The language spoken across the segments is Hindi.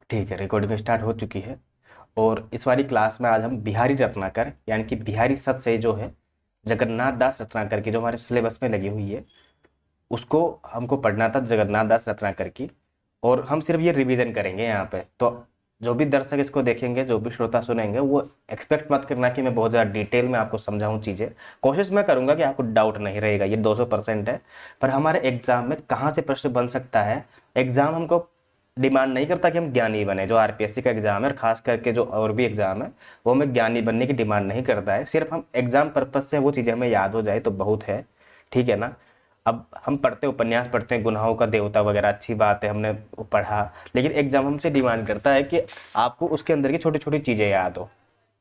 ठीक है, रिकॉर्डिंग स्टार्ट हो चुकी है। और इस वाली क्लास में आज हम बिहारी रत्नाकर यानी कि बिहारी सत से जो है जगन्नाथ दास रत्नाकर की जो हमारे सिलेबस में लगी हुई है उसको हमको पढ़ना था, जगन्नाथ दास रत्नाकर की। और हम सिर्फ ये रिवीजन करेंगे यहाँ पे। तो जो भी दर्शक इसको देखेंगे, जो भी श्रोता सुनेंगे, वो एक्सपेक्ट मत करना कि मैं बहुत ज़्यादा डिटेल में आपको समझाऊं चीज़ें। कोशिश मैं करूंगा कि आपको डाउट नहीं रहेगा, ये 200% है। पर हमारे एग्जाम में कहाँ से प्रश्न बन सकता है, एग्जाम हमको डिमांड नहीं करता कि हम ज्ञानी बने। जो आरपीएससी का एग्जाम है और खास करके जो और भी एग्जाम है वो हमें ज्ञानी बनने की डिमांड नहीं करता है। सिर्फ हम एग्जाम पर्पज से वो चीज़ें हमें याद हो जाए तो बहुत है। ठीक है ना। अब हम पढ़ते उपन्यास पढ़ते हैं, गुनाहों का देवता वगैरह, अच्छी बात है, हमने वो पढ़ा। लेकिन एग्जाम हमसे डिमांड करता है कि आपको उसके अंदर की छोटी छोटी चीज़ें याद हो।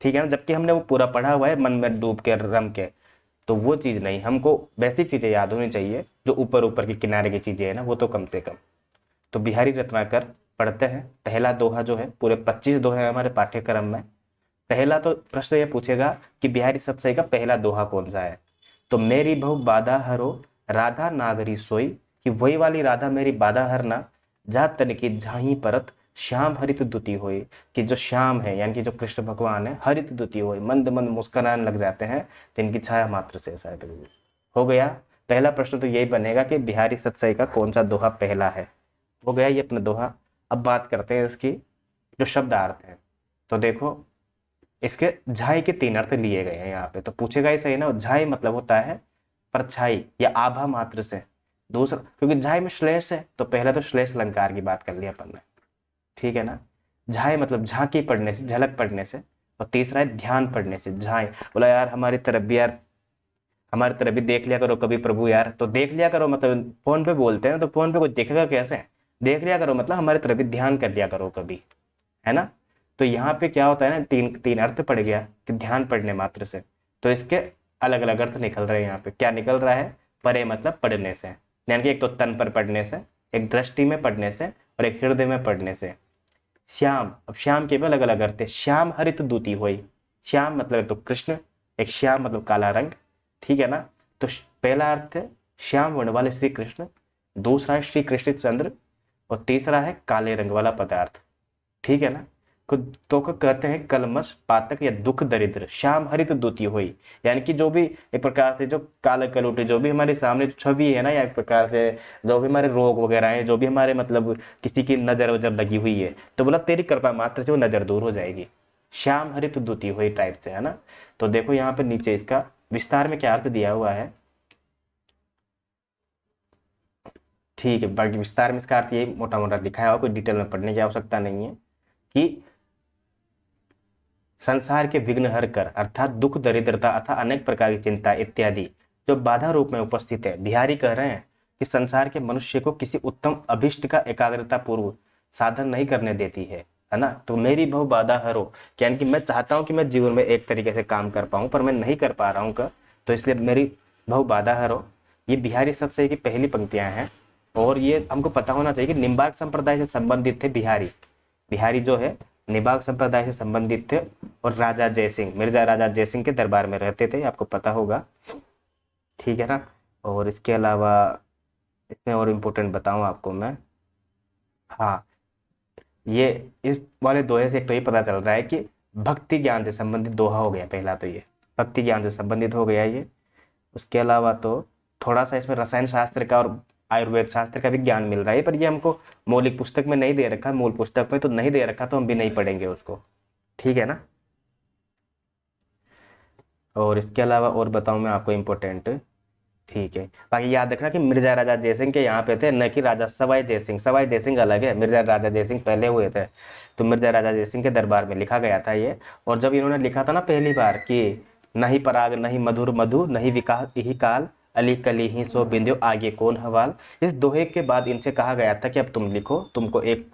ठीक है ना। जबकि हमने वो पूरा पढ़ा हुआ है मन में डूब के रम के। तो वो चीज़ नहीं, हमको बेसिक चीज़ें याद होनी चाहिए। जो ऊपर ऊपर की किनारे की चीज़ें हैं ना, वो तो कम से कम। तो बिहारी रत्नाकर पढ़ते हैं। पहला दोहा जो है, पूरे 25 दोहे हैं हमारे पाठ्यक्रम में। पहला तो प्रश्न ये पूछेगा कि बिहारी सतसई का पहला दोहा कौन सा है। तो मेरी बहु बाधा हरो राधा नागरी सोई, कि वही वाली राधा मेरी बाधा हरना, जा तन की झाही परत श्याम हरित दुती होई। कि जो श्याम है यानी कि जो कृष्ण भगवान है, हरित दुती होई, मंद मंद मुस्कुराने लग जाते हैं, तो इनकी छाया मात्र से ऐसा हो गया। पहला प्रश्न तो यही बनेगा कि बिहारी सतसई का कौन सा दोहा पहला है। हो गया ये अपना दोहा। अब बात करते हैं इसकी जो शब्दार्थ है। तो देखो, इसके झाई के 3 अर्थ लिए गए हैं यहाँ पे। तो पूछेगा ही सही ना, झाई मतलब होता है परछाई या आभा मात्र से। दूसरा, क्योंकि झाई में श्लेष है तो पहले तो श्लेष अलंकार की बात कर लिया अपन ने। ठीक है ना। झाई मतलब झांकी पढ़ने से, झलक पढ़ने से। और तीसरा है ध्यान पढ़ने से। झाई बोला यार हमारी तरफ भी यार, हमारी तरफ भी देख लिया करो कभी प्रभु यार। तो देख लिया करो मतलब फोन पे बोलते हैं तो फोन पे कोई देखेगा कैसे। देख लिया करो मतलब हमारी तरफ भी ध्यान कर लिया करो कभी, है ना। तो यहाँ पे क्या होता है ना, तीन तीन अर्थ पड़ गया कि ध्यान पढ़ने मात्र से। तो इसके अलग अलग अर्थ निकल रहे हैं यहाँ पे। क्या निकल रहा है, परे मतलब पढ़ने से, यानी कि एक तो तन पर पढ़ने से, एक दृष्टि में पढ़ने से, और एक हृदय में पढ़ने से। श्याम, अब श्याम के भी अलग अलग अर्थ है। श्याम हरित दूती हुई, श्याम मतलब तो कृष्ण, एक श्याम मतलब काला रंग। ठीक है ना। तो पहला अर्थ है श्याम वर्ण वाले श्री कृष्ण, दूसरा है श्री कृष्ण चंद्र, और तीसरा है काले रंग वाला पदार्थ। ठीक है ना। तो को कहते हैं कलमश पातक या दुख दरिद्र श्याम हरित दूती हुई। यानी कि जो भी एक प्रकार से जो काले कलुटे जो भी हमारे सामने छवि है ना, या एक प्रकार से जो भी हमारे रोग वगैरह हैं, जो भी हमारे मतलब किसी की नजर वजर लगी हुई है, तो बोला तेरी कृपा मात्र से वो नजर दूर हो जाएगी। श्याम हरित दूती हुई टाइप से, है ना। तो देखो यहाँ पे नीचे इसका विस्तार में क्या अर्थ दिया हुआ है। ठीक है, बाकी विस्तार में इसका अर्थ ये मोटा मोटा दिखाया हुआ, कोई डिटेल में पढ़ने की आवश्यकता नहीं है। कि संसार के विघ्न हर कर अर्थात दुख दरिद्रता अथवा अनेक प्रकार की चिंता इत्यादि जो बाधा रूप में उपस्थित है, बिहारी कह रहे हैं कि संसार के मनुष्य को किसी उत्तम अभिष्ट का एकाग्रता पूर्व साधन नहीं करने देती है ना। तो मेरी बहु बाधा हरो, यानी कि मैं चाहता हूं कि मैं जीवन में एक तरीके से काम कर पाऊं पर मैं नहीं कर पा रहा हूं का, तो इसलिए मेरी बहु बाधा हरो। ये बिहारी सतसई की पहली पंक्तियां हैं। और ये हमको पता होना चाहिए कि निम्बार्क संप्रदाय से संबंधित थे बिहारी। बिहारी जो है निबाग संप्रदाय से संबंधित थे। और राजा जयसिंह, मिर्जा राजा जयसिंह के दरबार में रहते थे, आपको पता होगा। ठीक है ना। और इसके अलावा इसमें और इम्पोर्टेंट बताऊं आपको मैं, हाँ, ये इस वाले दोहे से एक तो ये पता चल रहा है कि भक्ति ज्ञान से संबंधित दोहा हो गया पहला। तो ये भक्ति ज्ञान से संबंधित हो गया ये। उसके अलावा तो थोड़ा सा इसमें रसायन शास्त्र का और आयुर्वेद शास्त्र का भी ज्ञान मिल रहा है, पर ये हमको मौलिक पुस्तक में नहीं दे रखा, मूल पुस्तक में तो नहीं दे रखा, तो हम भी नहीं पढ़ेंगे उसको। ठीक है ना। और इसके अलावा और बताऊं मैं आपको इम्पोर्टेंट। ठीक है, बाकी याद रखना कि मिर्जा राजा जयसिंह के यहाँ पे थे, न कि राजा सवाई जयसिंह। सवाई जयसिंह अलग है, मिर्जा राजा जयसिंह पहले हुए थे। तो मिर्जा राजा जयसिंह के दरबार में लिखा गया था ये। और जब इन्होंने लिखा था ना पहली बार कि नहीं पराग नहीं मधुर मधु नहीं विकास यही काल, अली कली ही सो बिंदु आगे कौन हवाल, इस दोहे के बाद इनसे कहा गया था कि अब तुम लिखो, तुमको एक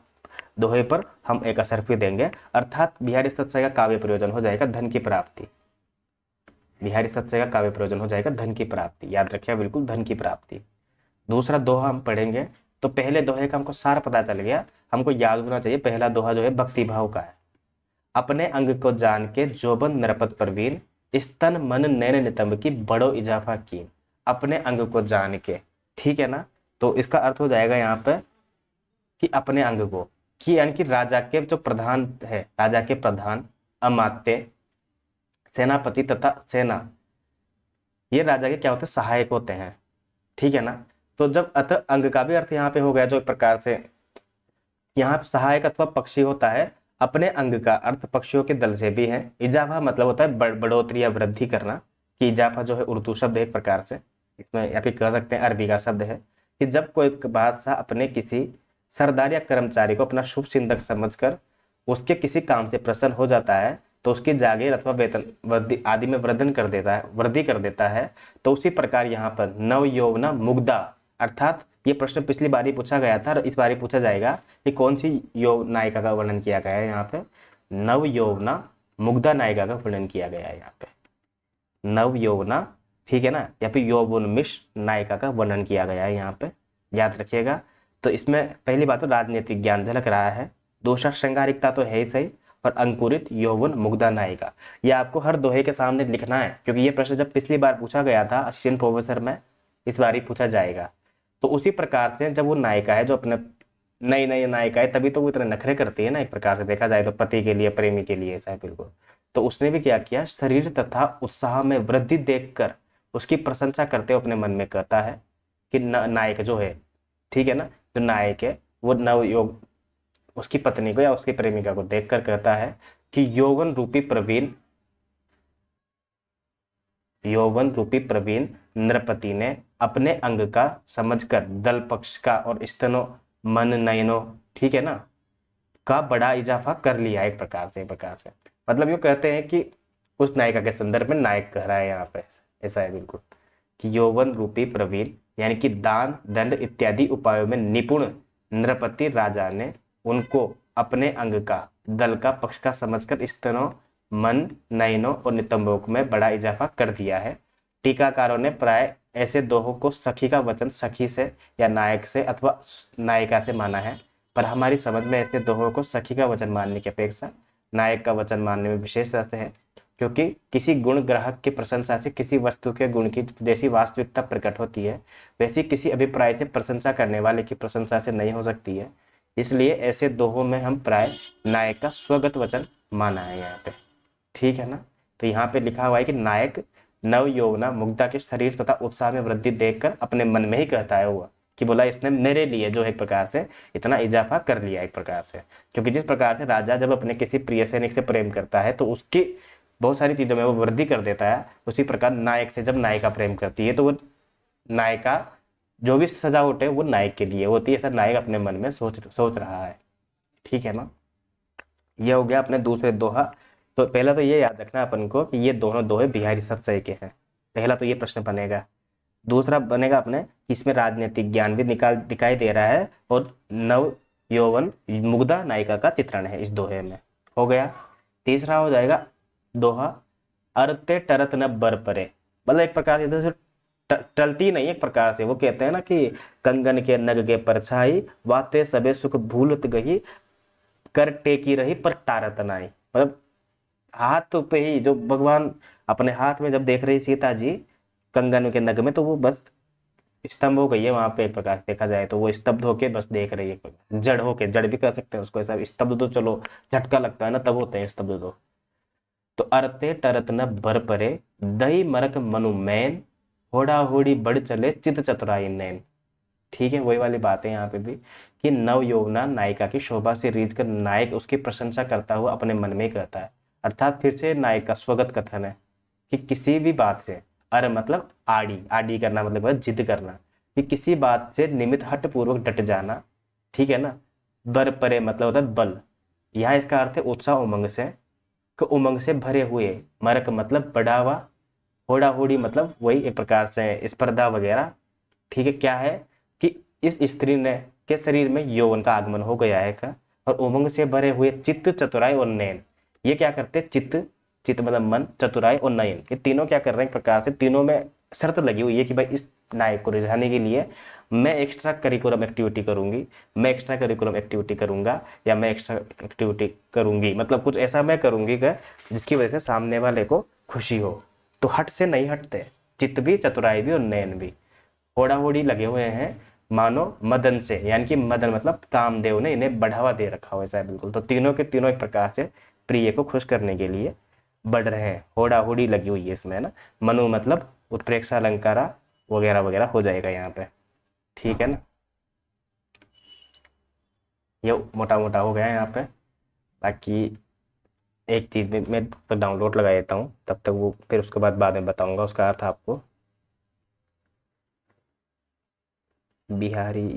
दोहे पर हम एक असरफी देंगे, अर्थात बिहारी सत्सय का काव्य प्रयोजन हो जाएगा धन की प्राप्ति। बिहारी सत्सय का काव्य प्रयोजन हो जाएगा धन की प्राप्ति, याद रखिए बिल्कुल, धन की प्राप्ति। दूसरा दोहा हम पढ़ेंगे। तो पहले दोहे का हमको सार पता चल गया, हमको याद होना चाहिए पहला दोहा जो है भक्ति भाव का है। अपने अंग को जान के जोबन नरपत परवीन, स्तन मन नैन नितंब की बड़ो इजाफा कीन। अपने अंग को जान के, ठीक है ना। तो इसका अर्थ हो जाएगा यहाँ पे कि अपने अंग को, कि यानी कि राजा के जो प्रधान है, राजा के प्रधान, अमात्य, सेनापति तथा सेना, ये राजा के क्या होते हैं, सहायक होते हैं। ठीक है ना। तो जब अतः अंग का भी अर्थ यहाँ पे हो गया, जो एक प्रकार से यहाँ सहायक अथवा पक्षी होता है, अपने अंग का अर्थ पक्षियों के दल से भी है। इजाफा मतलब होता है बढ़ोतरी या वृद्धि करना, कि इजाफा जो है उर्दू शब्द है एक प्रकार से, इसमें या फिर कह सकते हैं अरबी का शब्द है, कि जब कोई बादशाह अपने किसी सरदार या कर्मचारी को अपना शुभ चिंतक समझकर उसके किसी काम से प्रसन्न हो जाता है, तो उसकी जागीर अथवा वेतन वृद्धि आदि में वृद्धि कर देता है। तो उसी प्रकार यहाँ पर नव यौवना मुग्धा, अर्थात ये प्रश्न पिछली बार ही पूछा गया था और इस बार ही पूछा जाएगा कि कौन सी नायिका का वर्णन किया गया है। यहाँ पे नव यौवना मुग्धा नायिका का वर्णन किया गया है। यहाँ पे नव यौवना, ठीक है ना, या फिर यौवोन्मिष नायिका का वर्णन किया गया है, यहाँ पे याद रखिएगा। तो इसमें पहली बात तो राजनीतिक ज्ञान झलक रहा है, दूसरा श्रृंगारिकता तो है ही सही, और अंकुरित यौवन मुग्धा नायिका, ये आपको हर दोहे के सामने लिखना है, क्योंकि ये प्रश्न जब पिछली बार पूछा गया था असिस्टेंट प्रोफेसर में, इस बार ही पूछा जाएगा। तो उसी प्रकार से जब वो नायिका है, जो अपने नई नई नायिका है, तभी तो वो इतने नखरे करती है ना, एक प्रकार से देखा जाए तो पति के लिए, प्रेमी के लिए, ऐसा है बिल्कुल। तो उसने भी क्या किया, शरीर तथा उत्साह में वृद्धि देखकर उसकी प्रशंसा करते हुए अपने मन में कहता है कि नायक जो है, ठीक है ना, जो नायक है वो नवयोग उसकी पत्नी को या उसकी प्रेमिका को देखकर कहता है कि यौवन रूपी प्रवीण नृपति ने अपने अंग का समझकर दल पक्ष का और स्तनों मन नयनों, ठीक है ना, का बड़ा इजाफा कर लिया, एक प्रकार से मतलब ये कहते हैं कि उस नायिका के संदर्भ में नायक कह रहा है यहाँ पे, ऐसा है बिल्कुल, कि यौवन रूपी प्रवीण यानी कि दान दंड इत्यादि उपायों में निपुण नृपति राजा ने उनको अपने अंग का दल का पक्ष का समझकर स्तनों मन नयनों और नितंबों में बड़ा इजाफा कर दिया है। टीकाकारों ने प्राय ऐसे दोहों को सखी का वचन सखी से या नायक से अथवा नायिका से माना है, पर हमारी समझ में ऐसे दोहों को सखी का वचन मानने की अपेक्षा नायक का वचन मानने में विशेष रस है, क्योंकि किसी गुण ग्राहक की प्रशंसा से किसी वस्तु के गुण की जैसी वास्तविकता प्रकट होती है, वैसी किसी अभिप्राय से प्रशंसा करने वाले की प्रशंसा से नहीं हो सकती है। इसलिए ऐसे दोहों में हम प्राय नायक का स्वगत वचन माना है यहाँ पे, ठीक है ना। तो यहाँ पे लिखा हुआ है कि नायक नव यौवना मुग्धा के शरीर तथा उत्साह में वृद्धि देखकर अपने मन में ही कहता है हुआ कि बोला इसने मेरे लिए जो एक प्रकार से इतना इजाफा कर लिया, एक प्रकार से, क्योंकि जिस प्रकार से राजा जब अपने किसी प्रिय सैनिक से प्रेम करता है तो उसकी बहुत सारी चीजों में वो वृद्धि कर देता है, उसी प्रकार नायक से जब नायिका प्रेम करती है तो वो नायिका जो भी सजावट है वो नायक के लिए होती है, ऐसा नायक अपने मन में सोच रहा है, ठीक है ना। ये हो गया अपने दूसरे दोहा। तो पहला तो ये याद रखना अपन को कि ये दोनों दोहे बिहारी सतसई के हैं, पहला तो ये प्रश्न बनेगा। दूसरा बनेगा अपने, इसमें राजनीतिक ज्ञान भी दिखाई दे रहा है और नव यौवन मुग्धा नायिका का चित्रण है इस दोहे में, हो गया। तीसरा हो जाएगा दोहा, अरते टरत न बर परे, मतलब एक प्रकार से इधर से टलती नहीं, एक प्रकार से वो कहते हैं ना कि कंगन के नग के परछाई वाते सबे सुख भूलत गही कर टेकी रही पर टारत नाई, मतलब हाथ पे ही जो भगवान अपने हाथ में जब देख रही सीता जी कंगन के नग में, तो वो बस स्तंभ हो गई है वहां पे, एक प्रकार से देखा जाए तो वो स्तब्ध होके बस देख रही है, जड़ होके, जड़ भी कर सकते हैं उसको, ऐसा स्तब्ध तो चलो झटका लगता है ना तब होते हैं स्तब्ध तो अरते टरत न भर परे दही मरक मनु मैन होड़ा होड़ी बढ़ चले चित चतुराई नैन, ठीक है, वही वाली बात है यहाँ पे भी कि नव यौवना नायिका की शोभा से रीझ कर नायक उसकी प्रशंसा करता हुआ अपने मन में कहता है, अर्थात फिर से नायक का स्वगत कथन है कि किसी भी बात से, अरे मतलब आड़ी आड़ी करना मतलब जिद करना, कि किसी बात से निमित्त हट पूर्वक डट जाना, ठीक है ना। बर परे मतलब होता है बल, यहाँ इसका अर्थ है उत्साह उमंग से, उमंग से भरे हुए, मरक मतलब बढ़ावा, होड़ा होड़ी मतलब वही एक प्रकार से स्पर्धा वगैरह, ठीक है। क्या है कि इस स्त्री ने के शरीर में यौवन का आगमन हो गया है का, और उमंग से भरे हुए चित्त चतुराई और नयन, ये क्या करते हैं, चित्त मतलब मन, चतुराई और नयन, ये तीनों क्या कर रहे हैं, एक प्रकार से तीनों में शर्त लगी हुई है कि भाई इस नायक को रिझाने के लिए मैं एक्स्ट्रा करिकुलम एक्टिविटी करूंगी, मैं एक्स्ट्रा करिकुलम एक्टिविटी करूंगा, या मैं एक्स्ट्रा एक्टिविटी करूंगी, मतलब कुछ ऐसा मैं करूंगी का जिसकी वजह से सामने वाले को खुशी हो। तो हट से नहीं हटते, चित्त भी चतुराई भी और नयन भी, होड़ा होड़ी लगे हुए हैं, मानो मदन से, यानी कि मदन मतलब कामदेव ने इन्हें बढ़ावा दे रखा हो, ऐसा है बिल्कुल। तो तीनों के तीनों एक प्रकार से प्रिय को खुश करने के लिए बढ़ रहे हैं, होड़ा होड़ी लगी हुई है इसमें, है ना। मनु मतलब उत्प्रेक्षा अलंकारा वगैरह वगैरह हो जाएगा यहाँ पे, ठीक है ना। ये मोटा मोटा हो गया यहाँ पे। बाकी एक चीज़ में मैं तो डाउनलोड लगा देता हूँ, तब तक वो फिर उसके बाद में बताऊंगा उसका अर्थ आपको। बिहारी,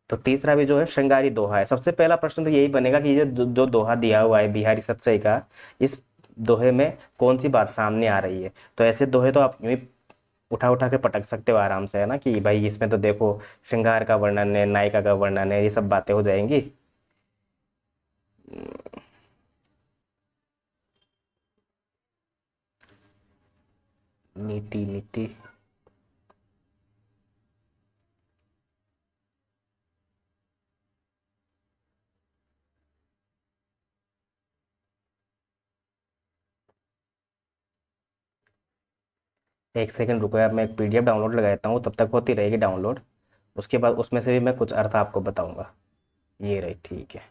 तो तीसरा भी जो है श्रृंगारी दोहा है। सबसे पहला प्रश्न तो यही बनेगा कि ये जो दोहा दिया हुआ है बिहारी सत्सई का, इस दोहे में कौन सी बात सामने आ रही है। तो ऐसे दोहे तो आप यूं ही उठा उठा के पटक सकते हो आराम से, है ना, कि भाई इसमें तो देखो श्रृंगार का वर्णन है, नायिका का वर्णन है, ये सब बातें हो जाएंगी। नीति नीति, एक सेकंड रुको यार, मैं एक पीडीएफ डाउनलोड लगाता हूँ, तब तक होती रहेगी डाउनलोड। उसके बाद उसमें से भी मैं कुछ अर्थ आपको बताऊंगा। ये रही, ठीक है,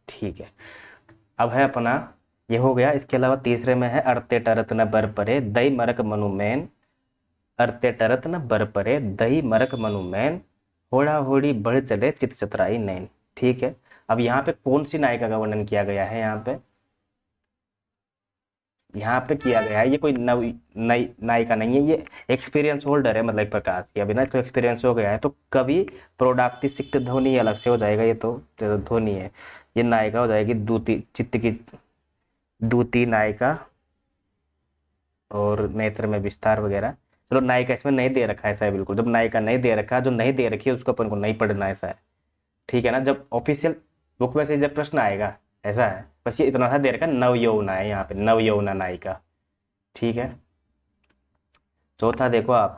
ठीक है। अब है अपना, ये हो गया। इसके अलावा तीसरे में है अरते टरत न बर परे दई मरक मनुमैन, अरते टरत न बर परे दई मरक मनुमैन, होड़ा होड़ी बढ़ चले चित चतराई नैन। ठीक है। अब यहाँ पे कौन सी नायिका का वर्णन किया गया है, यहाँ पे किया गया है, ये कोई नई नायिका नहीं है, ये एक्सपीरियंस होल्डर है, मतलब एक प्रकार से। अभी ना इसको एक्सपीरियंस हो गया है, तो कवि प्रोडाक्टी सिक्त ध्वनि अलग से हो जाएगा, ये तो ध्वनि है। ये नायिका हो जाएगी दूती, चित्त की दूती नायिका, और नेत्र में विस्तार वगैरह। चलो नायिका इसमें नहीं दे रखा है, ऐसा है बिल्कुल। जब नायिका नहीं दे रखा है, जो नहीं दे रखी है उसको अपन को नहीं पढ़ना, ऐसा है, ठीक है ना। जब ऑफिशियल बुक में से जब प्रश्न आएगा, ऐसा है। बस ये इतना सा दे रखा है, नव यौवना है यहाँ पे, नव यौवना नायिका, ठीक है। चौथा देखो आप,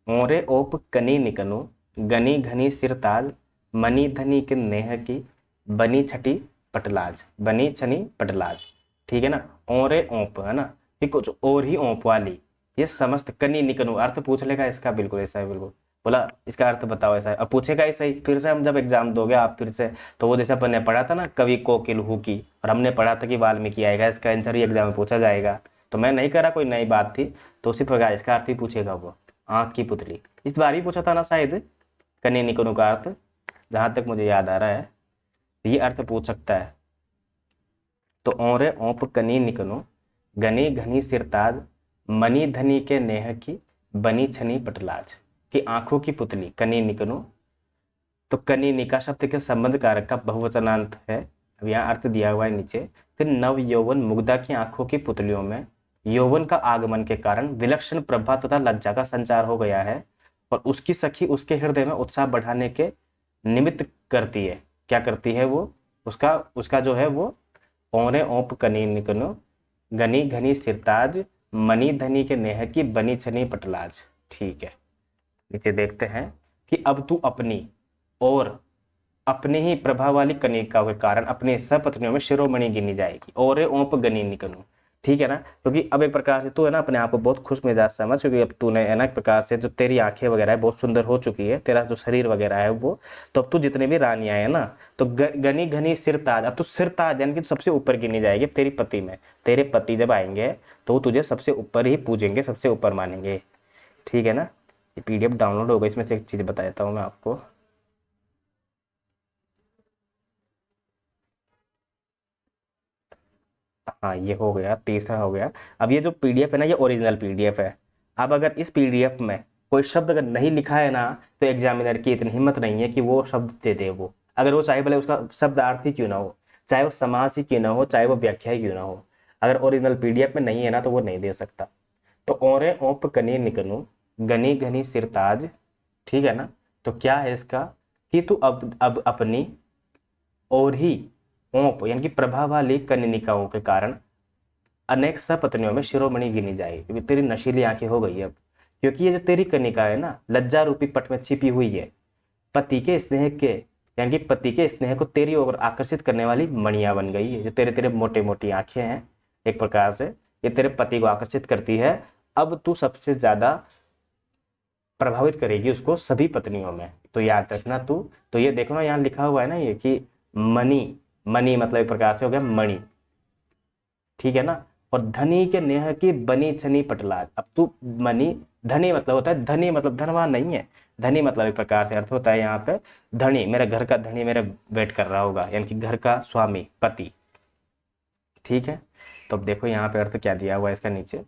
ओरे ओप कनी निकनु गनी घनी सिरताज, मनी धनी के नेह की बनी छटी पटलाज, बनी छनी पटलाज, ठीक है ना। ओरे ओप, है ना, कि कुछ और ही ओप वाली, ये समस्त कनी निकनु, अर्थ पूछ लेगा इसका, बिल्कुल ऐसा है, बिल्कुल बोला इसका अर्थ बताओ, ऐसा है। अब पूछेगा ही सही, फिर से हम जब एग्जाम दोगे आप फिर से, तो वो जैसे अपन ने पढ़ा था ना कवि कोकिल हु की, और हमने पढ़ा था कि वाल्मीकि आएगा, इसका आंसर ही एग्जाम में पूछा जाएगा। तो मैं नहीं करा, कोई नई बात थी। तो उसी प्रकार इसका अर्थ ही पूछेगा वो, आंख की पुतली। इस बार ही पूछा था ना शायद, कनी निकनु का अर्थ, जहां तक मुझे याद आ रहा है ये अर्थ पूछ सकता है। तो ओरे ओप कनी निकनु गनी घनी सिरताज, मनी धनी के नेह की बनी छनी पटलाज, की आंखों की पुतली कनी निकनु। तो कनी निका शब्द के संबंध कारक का बहुवचनांत है। अब यहाँ अर्थ दिया हुआ है नीचे कि नव यौवन मुग्धा की आंखों की पुतलियों में यौवन का आगमन के कारण विलक्षण प्रभा तथा लज्जा का संचार हो गया है, और उसकी सखी उसके हृदय में उत्साह बढ़ाने के निमित्त करती है। क्या करती है वो, उसका उसका जो है वो, ओरे ओप कनी निकनो गनी घनी सिरताज, मनी धनी के नेह की बनी छनी पटलाज, ठीक है। नीचे देखते हैं कि अब तू अपनी और अपने ही प्रभाव वाली कनिका के कारण अपने सपत्नियों में शिरोमणि गिनी जाएगी, और ओप गनी निकनू, ठीक है ना। क्योंकि अब एक प्रकार से तू है ना अपने आप को बहुत खुश मिजाज समझ, क्योंकि अब तूने है ना एक प्रकार से, जो तेरी आंखें वगैरह है बहुत सुंदर हो चुकी है, तेरा जो शरीर वगैरह है वो, तो अब तू जितने भी रानियां है ना, तो गनी घनी सिरताज, अब तू सिरताज यानी कि सबसे ऊपर गिनी जाएगी तेरी पति में। तेरे पति जब आएंगे तो वो तुझे सबसे ऊपर ही पूजेंगे, सबसे ऊपर मानेंगे, ठीक है ना। ये पीडीएफ डाउनलोड होगा, इसमें से एक चीज बता देता हूँ मैं आपको। हाँ ये हो गया, तीसरा हो गया। अब ये जो पीडीएफ है ना, ये ओरिजिनल पीडीएफ है। अब अगर इस पीडीएफ में कोई शब्द अगर नहीं लिखा है ना, तो एग्जामिनर की इतनी हिम्मत नहीं है कि वो शब्द दे दे वो, अगर वो चाहे भले उसका शब्दार्थ ही क्यों ना हो, चाहे वो समास ही क्यों ना हो, चाहे वो व्याख्या ही क्यों ना हो, अगर ओरिजिनल पीडीएफ में नहीं है ना तो वो नहीं दे सकता। तो ओरे ओप कनी निकनू गनी घनी सिरताज, ठीक है ना। तो क्या है इसका, कि तू अब अपनी और ही ओप यानी कि प्रभा वाली कन्यनिकाओं के कारण अनेक सपत्नियों में शिरोमणि गिनी जाएगी, क्योंकि तेरी नशीली आंखें हो गई अब। क्योंकि ये जो तेरी कनिका है ना, लज्जा रूपी पट में छिपी हुई है, पति के स्नेह के यानी कि पति के स्नेह को तेरी ओर आकर्षित करने वाली मणियां बन गई है। जो तेरे तेरे मोटे मोटी आंखें हैं एक प्रकार से, ये तेरे पति को आकर्षित करती है। अब तू सबसे ज्यादा प्रभावित करेगी उसको सभी पत्नियों में। तो याद रखना तू। तो ये देखो ना, यहाँ लिखा हुआ है ना ये कि मणि, मणि मतलब एक प्रकार से हो गया मणि, ठीक है ना। और धनी के नेह की बनी छनी पटलाद। अब तू मणि, धनी मतलब होता है, धनी मतलब धनवान नहीं है, धनी मतलब एक प्रकार से अर्थ होता है यहाँ पे धनी, मेरे घर का धनी मेरे वेट कर रहा होगा, यानी कि घर का स्वामी, पति, ठीक है। तो अब देखो यहाँ पे अर्थ क्या दिया हुआ है इसका नीचे,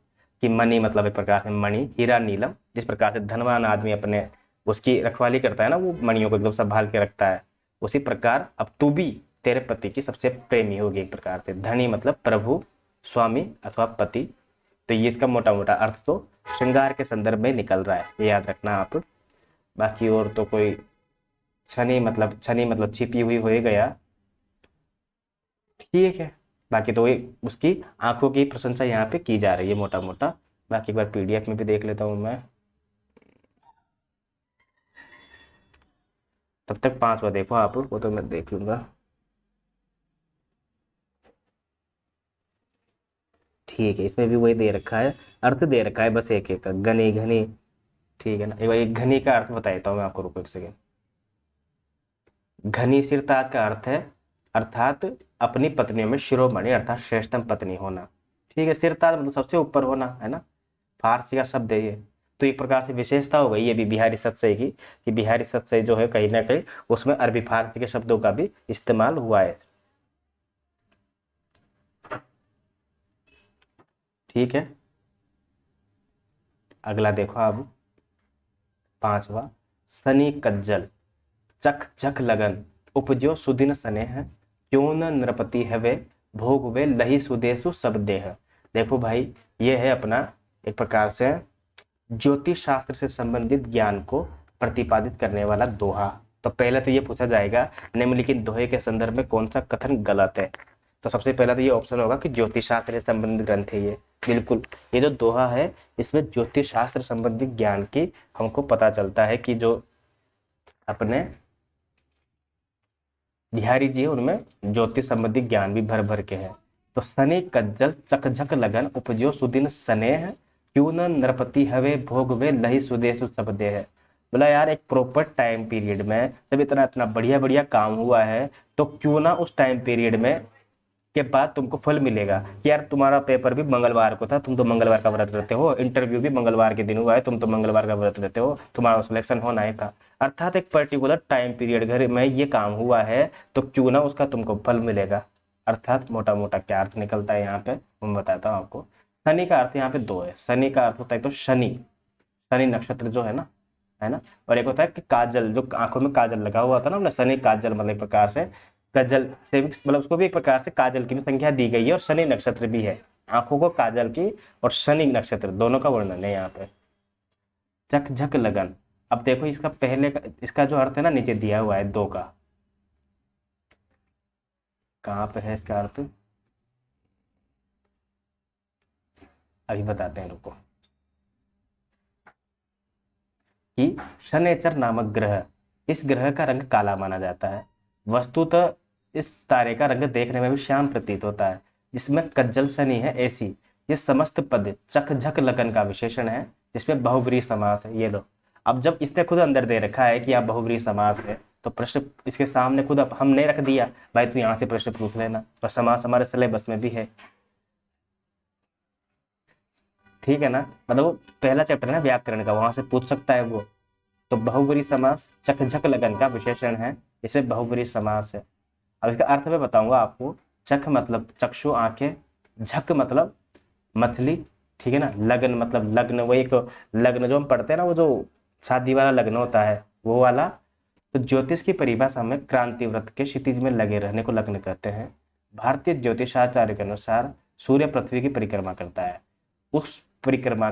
कि मणि मतलब एक प्रकार से मणि, हीरा नीलम, जिस प्रकार से धनवान आदमी अपने उसकी रखवाली करता है ना, वो मणियों को एकदम संभाल के रखता है, उसी प्रकार अब तू भी तेरे पति की सबसे प्रेमी होगी एक प्रकार से। धनी मतलब प्रभु, स्वामी अथवा पति। तो ये इसका मोटा मोटा अर्थ तो श्रृंगार के संदर्भ में निकल रहा है, ये याद रखना आप। बाकी और तो कोई, छनी मतलब छिपी हुई हो ही गया, ठीक है। बाकी तो ये उसकी आंखों की प्रशंसा यहाँ पे की जा रही है मोटा मोटा। बाकी एक बार पीडीएफ में भी देख लेता हूँ मैं, तब तक 5वां देखो आप, वो तो मैं देख लूंगा, ठीक है। इसमें भी वही दे रखा है, अर्थ दे रखा है बस एक एक का, घनी घनी, ठीक है ना। एक बार एक घनी का अर्थ बता देता हूँ मैं आपको, रुको एक सेकेंड। घनी सिरताज का अर्थ है अर्थात अपनी पत्नियों में शिरोमणि अर्थात श्रेष्ठतम पत्नी होना, ठीक है। सिरताज मतलब सबसे ऊपर होना, है ना, फारसी का शब्द है ये। तो एक प्रकार से विशेषता हो गई ये भी बिहारी सतसई की, कि बिहारी सतसई जो है कहीं ना कहीं उसमें अरबी फारसी के शब्दों का भी इस्तेमाल हुआ है, ठीक है। अगला देखो अब 5वां, सनी कज्जल चख झक लगन उपजो सुदिन स्नेह क्यों न नृपति हवे भोग वे लही सुदेशु सब देह। देखो भाई, ये है अपना एक प्रकार से ज्योतिष शास्त्र से संबंधित ज्ञान को प्रतिपादित करने वाला दोहा। तो पहले तो ये पूछा जाएगा निम्नलिखित दोहे के संदर्भ में कौन सा कथन गलत है। तो सबसे पहला तो ये ऑप्शन होगा कि ज्योतिष शास्त्र से संबंधित ग्रंथ है ये, बिल्कुल। ये जो दोहा है इसमें ज्योतिष शास्त्र संबंधित ज्ञान की हमको पता चलता है कि जो अपने बिहारी जी है उनमें ज्योतिष संबंधी ज्ञान भी भर भर के है। तो सने कज्जल चकझक लगन उपजो सुदिन स्नेह क्यों न नरपति हवे भोग वे लही सुदेशु सब देह। बोला यार एक प्रॉपर टाइम पीरियड में जब इतना इतना बढ़िया बढ़िया काम हुआ है, तो क्यों ना उस टाइम पीरियड में के बाद तुमको फल मिलेगा कि यार तुम्हारा पेपर भी मंगलवार को था, तुम तो मंगलवार का व्रत रहते हो, इंटरव्यू भी मंगलवार के दिन हुआ है, तुम तो मंगलवार का व्रत रहते हो, तुम्हारा सिलेक्शन होना ही था। अर्थात एक पर्टिकुलर टाइम पीरियड घर में ये काम हुआ है, तो क्यों ना उसका तुमको फल मिलेगा। अर्थात मोटा मोटा क्या अर्थ निकलता है यहाँ पे मैं बताता हूँ आपको। शनि का अर्थ यहाँ पे दो है। शनि का अर्थ होता है तो शनि, शनि नक्षत्र जो है ना, है ना। और एक होता है कि काजल, जो आंखों में काजल लगा हुआ था ना हमने, शनि काजल मतलब एक प्रकार से गजल से मतलब उसको भी एक प्रकार से काजल की भी संख्या दी गई है, और शनि नक्षत्र भी है, आंखों को काजल की और शनि नक्षत्र दोनों का वर्णन है यहाँ पे। चक झक लगन, अब देखो इसका पहले का इसका जो अर्थ है ना नीचे दिया हुआ है दो का, कहाँ पे है इसका अर्थ, अभी बताते हैं, रुको। कि शनैचर नामक ग्रह, इस ग्रह का रंग काला माना जाता है। वस्तुतः इस तारे का रंग देखने में भी श्याम प्रतीत होता है, जिसमें कज्जल शनि है ऐसी। ये समस्त पद चकझक लगन का विशेषण है, जिसमें बहुव्रीहि समास है। ये लो, अब जब इसने खुद अंदर दे रखा है कि आप बहुव्रीहि समास है, तो प्रश्न इसके सामने खुद अब हमने रख दिया, भाई तू यहाँ से प्रश्न पूछ लेना, और समास हमारे सिलेबस में भी है, ठीक है ना। मतलब वो पहला चैप्टर है ना व्याकरण का, वहां से पूछ सकता है वो। तो बहुव्रीहि समास चकझक लगन का विशेषण है, इसमें बहुव्रीहि समास है। अब इसका अर्थ मैं बताऊंगा आपको। चख मतलब चक्षु आंखें, झक मतलब मछली, ठीक है ना। लगन मतलब लग्न, वही तो लग्न जो हम पढ़ते हैं ना, वो जो शादी वाला लग्न होता है वो वाला। तो ज्योतिष की परिभाषा में क्रांति व्रत के क्षितिज में लगे रहने को लग्न कहते हैं। भारतीय ज्योतिषाचार्य के अनुसार सूर्य पृथ्वी की परिक्रमा करता है, उस परिक्रमा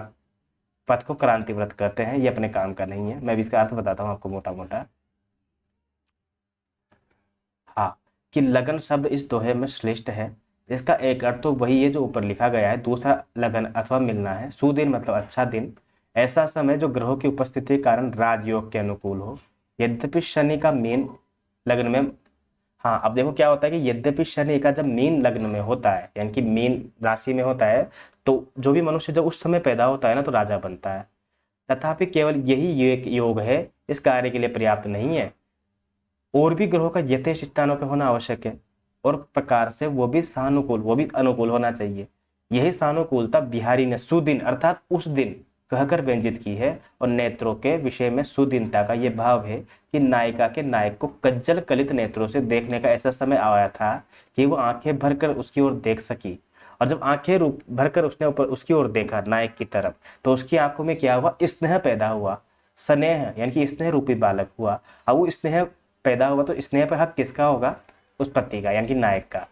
पथ को क्रांति व्रत कहते हैं। ये अपने काम का नहीं है, मैं भी इसका अर्थ बताता हूँ आपको मोटा मोटा। हाँ, कि लगन शब्द इस दोहे में श्रेष्ठ है। इसका एक अर्थ तो वही है जो ऊपर लिखा गया है, दूसरा लगन अथवा मिलना है। सुदिन मतलब अच्छा दिन, ऐसा समय जो ग्रहों की उपस्थिति के कारण राजयोग के अनुकूल हो। यद्यपि शनि का मीन लग्न में। हाँ, अब देखो क्या होता है कि यद्यपि शनि का जब मीन लग्न में होता है यानी कि मीन राशि में होता है, तो जो भी मनुष्य जब उस समय पैदा होता है ना तो राजा बनता है। तथापि केवल यही योग है इस कार्य के लिए पर्याप्त नहीं है, और भी ग्रहों का यथेष्ट स्थानों पर होना आवश्यक है, और प्रकार से वो भी सानुकूल, वो भी अनुकूल होना चाहिए। यही सानुकूलता बिहारी ने सुदिन अर्थात उस दिन कहकर व्यंजित की है, और नेत्रों के विषय में सुदिनता का ये भाव है कि नायिका के नायक को कज्जल कलित नेत्रों से देखने का ऐसा समय आया था कि वो आंखें भरकर उसकी ओर देख सकी। और जब आंखें भरकर उसने ऊपर उसकी ओर देखा नायक की तरफ, तो उसकी आंखों में क्या हुआ, स्नेह पैदा हुआ, स्नेह यानी कि स्नेह रूपी बालक हुआ। अब वो स्नेह पैदा हुआ तो स्नेह पर हक किसका होगा, उस पति का यानी कि नायक का।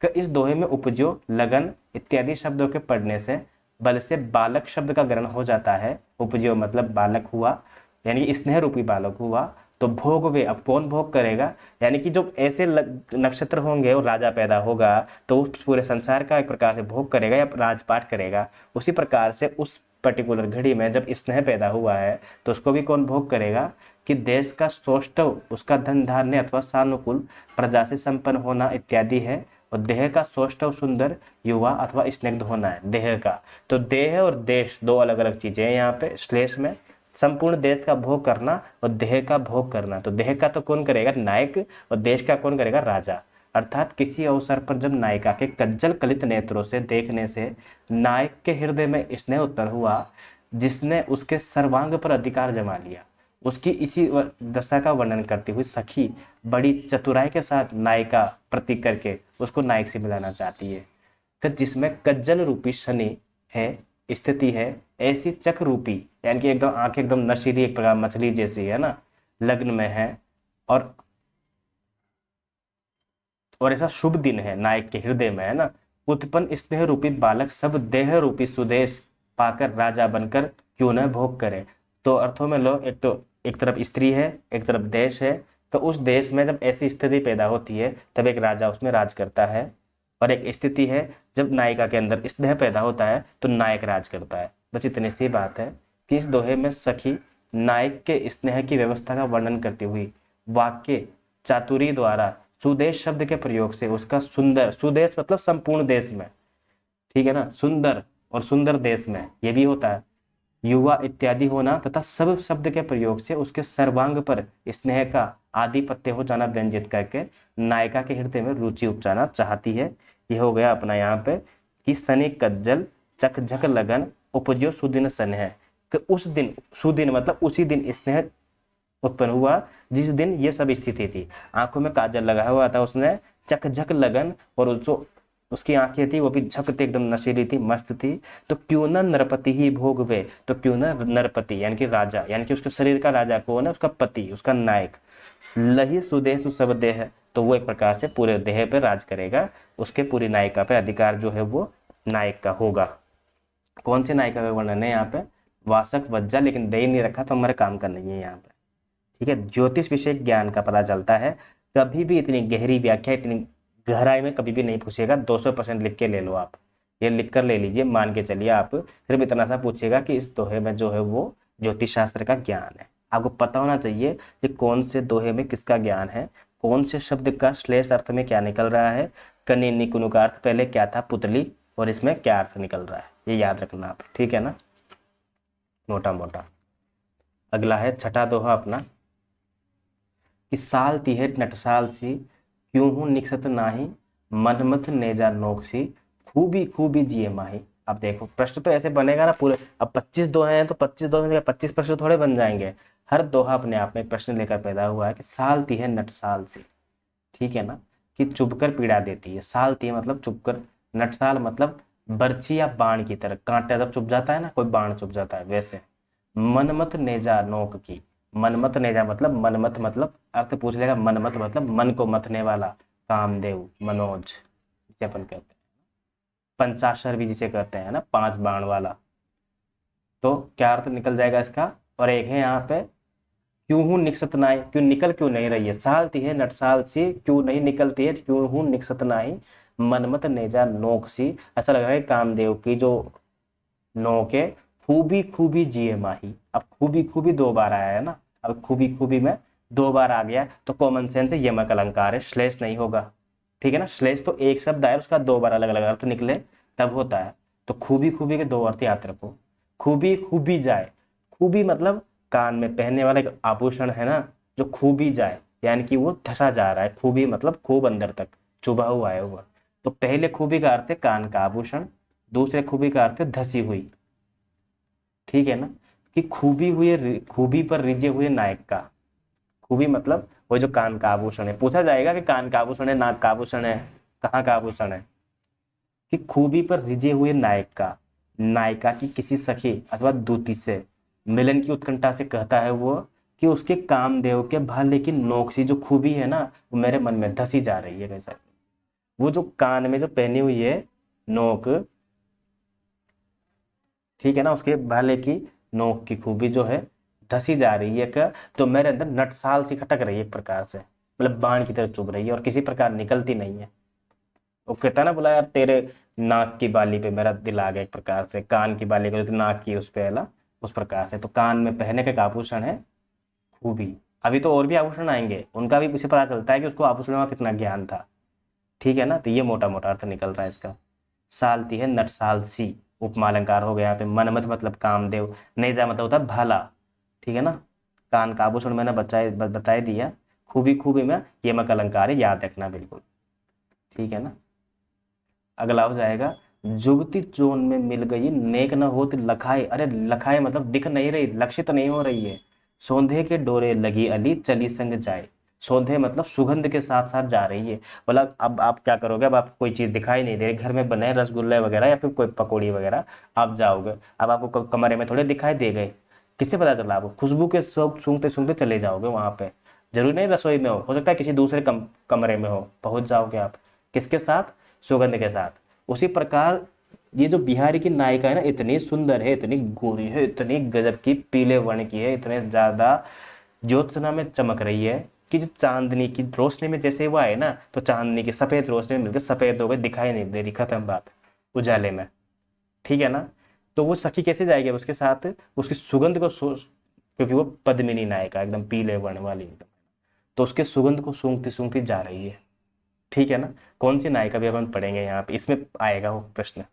इस दोहे में उपजो, लगन इत्यादि शब्दों के पढ़ने से बल से बालक शब्द का ग्रहण हो जाता है। उपजो मतलब बालक हुआ, यानी कि स्नेह रूपी बालक हुआ। तो भोग वे, अब कौन भोग करेगा, यानी कि जो ऐसे नक्षत्र होंगे और राजा पैदा होगा तो उस पूरे संसार का एक प्रकार से भोग करेगा या राजपाट करेगा। उसी प्रकार से उस पर्टिकुलर घड़ी में जब स्नेह पैदा हुआ है तो उसको भी कौन भोग करेगा कि देश का सौष्ठव, उसका धन धान्य अथवा सानुकूल प्रजा से संपन्न होना इत्यादि है। और देह का सौष्ठव सुंदर युवा अथवा स्निग्ध होना है देह का। तो देह और देश दो अलग अलग चीजें हैं यहाँ पे श्लेष में। संपूर्ण देश का भोग करना और देह का भोग करना, तो देह का तो कौन करेगा, नायक, और देश का कौन करेगा, राजा। अर्थात किसी अवसर पर जब नायिका के कज्जल कलित नेत्रों से देखने से नायक के हृदय में स्नेह उत्पन्न हुआ, जिसने उसके सर्वांग पर अधिकार जमा लिया, उसकी इसी दशा का वर्णन करती हुई सखी बड़ी चतुराई के साथ नायिका प्रतीक करके उसको नायक से मिलाना चाहती है कि जिसमें कज्जल रूपी शनि है, स्थिति है, ऐसी चक रूपी यानी कि एकदम आंखें एकदम नशीली एक प्रकार मछली जैसी है ना, लग्न में है, और ऐसा शुभ दिन है नायक के हृदय में है ना, उत्पन्न स्नेह रूपी बालक सब देह रूपी सुदेश पाकर राजा बनकर क्यों न भोग करे। तो अर्थों में लो, एक तो एक तरफ स्त्री है, एक तरफ देश है, तो उस देश में जब ऐसी स्थिति पैदा होती है तब एक राजा उसमें राज करता है, और एक स्थिति है जब नायिका के अंदर स्नेह पैदा होता है तो नायक राज करता है। बस इतनी सी बात है कि इस दोहे में सखी नायक के स्नेह की व्यवस्था का वर्णन करती हुई वाक्य चातुरी द्वारा सुदेश शब्द के प्रयोग से उसका सुंदर, सुदेश मतलब संपूर्ण देश में, ठीक है ना, सुंदर और सुंदर देश में ये भी होता है, युवा इत्यादि होना तथा सब शब्द के प्रयोग से उसके सर्वांग पर स्नेह का आधिपत्य हो जाना व्यंजित करके नायिका के हृदय में रुचि उपजाना चाहती है। यह हो गया अपना यहाँ पे कि सनि कज्जल चक झक लगन उपजो सुदिन स्नेह, कि उस दिन, सुदिन मतलब उसी दिन स्नेह उत्पन्न हुआ जिस दिन ये सब स्थिति थी। आंखों में काजल लगाया हुआ था उसने, चकझक लगन, और जो उसकी आंखें थी वो भी झकते एकदम नशीली थी, मस्त थी। तो क्यों न नरपति ही भोग वे, तो क्यों न नरपति यानी कि राजा, यानी कि उसके शरीर का राजा कौन है, उसका पति, उसका नायक, लही सुदेश सब देह, तो वो एक प्रकार से पूरे देह पे राज करेगा, उसके पूरी नायिका पे अधिकार जो है वो नायक का होगा। कौन सी नायिका का वर्णन है यहाँ पे, वासक वज्जा, लेकिन दे ही नहीं रखा तो हमारे काम का नहीं है यहाँ पे, ठीक है। ज्योतिष विषय ज्ञान का पता चलता है, कभी भी इतनी गहरी व्याख्या इतनी गहराई में कभी भी नहीं पूछेगा। 200% लिख के ले लो आप, ये लिख कर ले लीजिए, मान के चलिए आप, सिर्फ इतना सा पूछेगा कि इस दोहे में जो है वो ज्योतिष शास्त्र का ज्ञान है। आपको पता होना चाहिए कि कौन से दोहे में किसका ज्ञान है, कौन से शब्द का श्लेष अर्थ में क्या निकल रहा है, कनी निकुनु का अर्थ पहले क्या था, पुतली, और इसमें क्या अर्थ निकल रहा है, ये याद रखना आप, ठीक है ना, मोटा मोटा। अगला है छठा दोहा अपना कि साल तीहे नटसाल सी क्यों हूँ निकसत नाही, मनमथ नेजा नोक सी खूबी खूबी जिए माही। अब देखो प्रश्न तो ऐसे बनेगा ना पूरे, अब 25 दोहे हैं तो 25 दोहे में 25 प्रश्न थोड़े बन जाएंगे, हर दोहा अपने आप में प्रश्न लेकर पैदा हुआ है कि साल तीहे नटसाल सी, ठीक है ना, कि चुभकर पीड़ा देती है। साल तीहे मतलब चुभकर, नटसाल मतलब बर्छी या बाण की तरह, कांटा जब चुभ जाता है ना, कोई बाण चुभ जाता है वैसे। मनमत नेजा नोक की, मनमत नेजा मतलब मनमत मतलब अर्थ पूछ लेगा, मनमत मतलब मन को मथने वाला, कामदेव, मनोज जिसे अपन कहते हैं, पंचाक्षर भी जिसे कहते हैं ना, 5 बाण वाला। तो क्या अर्थ निकल जाएगा इसका। और एक है यहाँ पे क्यों हूँ निकसत नाई, क्यों निकल क्यों नहीं रही है, सालती है नटसाल सी क्यों नहीं निकलती है, क्यों हूँ निकसत नाई, मनमत नेजा नोक सी, ऐसा लग रहा है कामदेव की जो नोके खूबी खूबी जिए माही। अब खूबी खूबी 2 बार आया है ना, अब खूबी खूबी में 2 बार आ गया तो कॉमन सेंस है, यमक अलंकार है, श्लेष नहीं होगा। ठीक है ना, श्लेष तो एक शब्द आए उसका 2 बार अलग अलग अर्थ निकले तब होता है। तो खूबी खूबी के 2 अर्थ याद रखो। खूबी खूबी जाए, खूबी मतलब कान में पहनने वाला एक आभूषण है ना, जो खूबी जाए यानी कि वो धसा जा रहा है। खूबी मतलब खूब अंदर तक चुभा हुआ है वो। तो पहले खूबी का अर्थ है कान का आभूषण, दूसरे खूबी का अर्थ है धसी हुई। ठीक है ना, कि खूबी हुए, खूबी पर रिझे हुए नायक का। खूबी मतलब वो जो कान का आभूषण है। पूछा जाएगा कि कान का आभूषण है, नाक का आभूषण है, कहाँ का आभूषण है। कि खूबी पर रिझे हुए नायक का, नायिका की किसी सखी अथवा दूती से मिलन की उत्कंठा से कहता है वो कि उसके कामदेव के भाले की नोक सी जो खूबी है ना, वो मेरे मन में धसी जा रही है। कैसा, वो जो कान में जो पहनी हुई है नोक, ठीक है ना, उसके भाले की नोक की खूबी जो है धसी जा रही है क्या, तो मेरे अंदर नटसाल सी खटक रही है एक प्रकार से, मतलब बाण की तरह चुभ रही है और किसी प्रकार निकलती नहीं है। वो कहता ना, बोला यार तेरे नाक की बाली पे मेरा दिल आ गया एक प्रकार से, कान की बाली को जो नाक की उस पे अला, उस प्रकार से। तो कान में पहनने का एक आभूषण है खूबी। अभी तो और भी आभूषण आएंगे, उनका भी उसे पता चलता है कि उसको आभूषणों का कितना ज्ञान था। ठीक है ना, तो ये मोटा मोटा अर्थ निकल रहा है इसका। सालती है नटसाल सी, उपमा अलंकार हो गया यहाँ पे। मनमथ मतलब कामदेव, नेजा मतलब होता है भाला। ठीक है ना, कान का आभूषण मैंने बताए दिया। खूबी खूबी में यमक अलंकार है, याद रखना बिल्कुल। ठीक है ना, अगला हो जाएगा, जुगती जोन में मिल गई नेक न होत लखाए। अरे लखाए मतलब दिख नहीं रही, लक्षित नहीं हो रही है। सौंधे के डोरे लगी अली चली संग जाए। सौंधे मतलब सुगंध के साथ साथ जा रही है। बोला अब आप क्या करोगे, अब आपको कोई चीज दिखाई नहीं दे रही, घर में बने रसगुल्ले वगैरह या फिर कोई पकौड़ी वगैरह, आप जाओगे, अब आपको कमरे में थोड़े दिखाई दे गए, किससे पता चला, आपको खुशबू के सब सूंघते सूंघते चले जाओगे वहां पे। जरूरी नहीं रसोई में हो सकता है किसी दूसरे कमरे में हो, पहुंच जाओगे आप। किसके साथ, सुगंध के साथ। उसी प्रकार ये जो बिहारी की नायिका है ना, इतनी सुंदर है, इतनी गोरी है, इतनी गजब की पीले वर्ण की है, इतने ज्यादा ज्योत्सना में चमक रही है कि जो चांदनी की रोशनी में जैसे वो आए ना, तो चांदनी की सफेद रोशनी में मिलकर सफेद हो गए, दिखाई नहीं दे रही, खत्म बात, उजाले में। ठीक है ना, तो वो सखी कैसे जाएगी अब उसके साथ, उसकी सुगंध को क्योंकि वो पद्मिनी नायिका एकदम पीले वर्ण वाली एकदम, तो उसके सुगंध को सूंघती सूंघती जा रही है। ठीक है ना, कौन सी नायिका भी अपन पढ़ेंगे यहाँ पे, इसमें आएगा वो प्रश्न।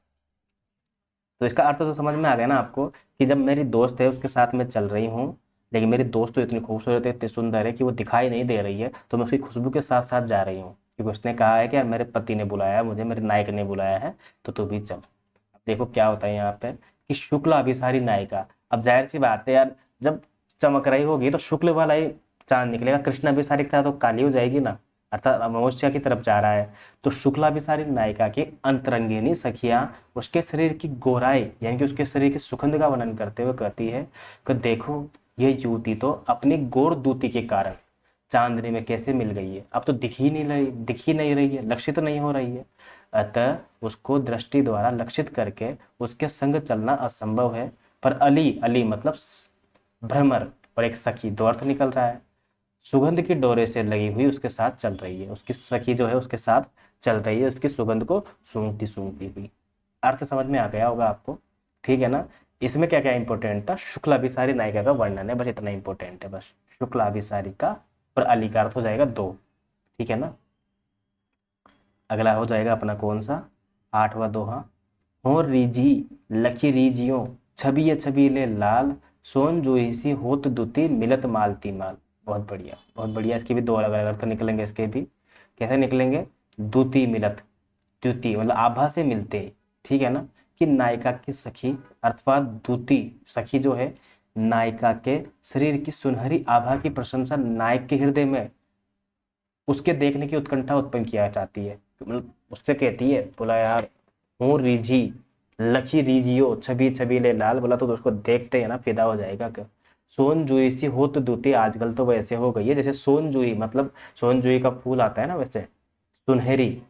तो इसका अर्थ तो समझ में आ गया ना आपको, कि जब मेरी दोस्त है उसके साथ मैं चल रही हूँ, लेकिन मेरी दोस्त तो इतनी खूबसूरत है, इतनी सुंदर है कि वो दिखाई नहीं दे रही है, तो मैं उसकी खुशबू के साथ साथ जा रही हूँ, क्योंकि उसने कहा है कि यार मेरे पति ने बुलाया है मुझे, मेरे नायक ने बुलाया है, तो तू भी चल। अब देखो क्या होता है यहाँ पे, कि शुक्ल अभिसारी नायिका। अब जाहिर सी बात है यार, जब चमक रही होगी तो शुक्ल वाला ही चांद निकलेगा, कृष्ण अभिसारी था तो काली हो जाएगी ना, अर्थात अमावस्या की तरफ जा रहा है। तो शुक्लाभिसारी नायिका की अंतरंगिनी सखियां उसके शरीर की गोराई यानी कि उसके शरीर की सुगंध का वर्णन करते हुए कहती है कि देखो ये युवती तो अपनी गोर दूती के कारण चांदनी में कैसे मिल गई है, अब तो दिख ही नहीं रही है, लक्षित नहीं हो रही है। अतः उसको दृष्टि द्वारा लक्षित करके उसके संग चलना असंभव है। पर अली, अली मतलब भ्रमर, और एक सखी, दो अर्थ निकल रहा है। सुगंध की डोरे से लगी हुई उसके साथ चल रही है, उसकी सखी जो है उसके साथ चल रही है, उसकी सुगंध को सूंघती सूंघती हुई। अर्थ समझ में आ गया होगा आपको। ठीक है ना, इसमें क्या क्या इंपॉर्टेंट था, शुक्लाभिसारी नायिका का वर्णन है, बस इतना इंपॉर्टेंट है, बस शुक्लाभिसारी का, और अली का अर्थ हो जाएगा दो। ठीक है ना, अगला हो जाएगा अपना कौन सा, 8वां दोहा। हो रीझी लखी रीझियों, छबिए छबीले लाल, सोन जोईसी होत दुती मिलत मालती माल। बहुत बढ़िया, बहुत बढ़िया, इसके भी दो अलग अलग अर्थ निकलेंगे, इसके भी कैसे निकलेंगे, द्युति मिलत, द्युति मतलब आभा से मिलते। ठीक है ना, कि नायिका की सखी अथवा द्युति, सखी जो है नायिका के शरीर की सुनहरी आभा की प्रशंसा नायक के हृदय में उसके देखने की उत्कंठा उत्पन्न किया चाहती है, मतलब उससे कहती है, बोला यार हूँ रीझी लखी रीझियो छबी छबीले लाल, बोला तो उसको देखते हैं ना फिदा हो जाएगा क्या। सोन जुई सी हो तो दूती, आजकल तो वैसे हो गई है जैसे सोन जुई मतलब सोन जुई का फूल आता है ना, वैसे सुनहरी,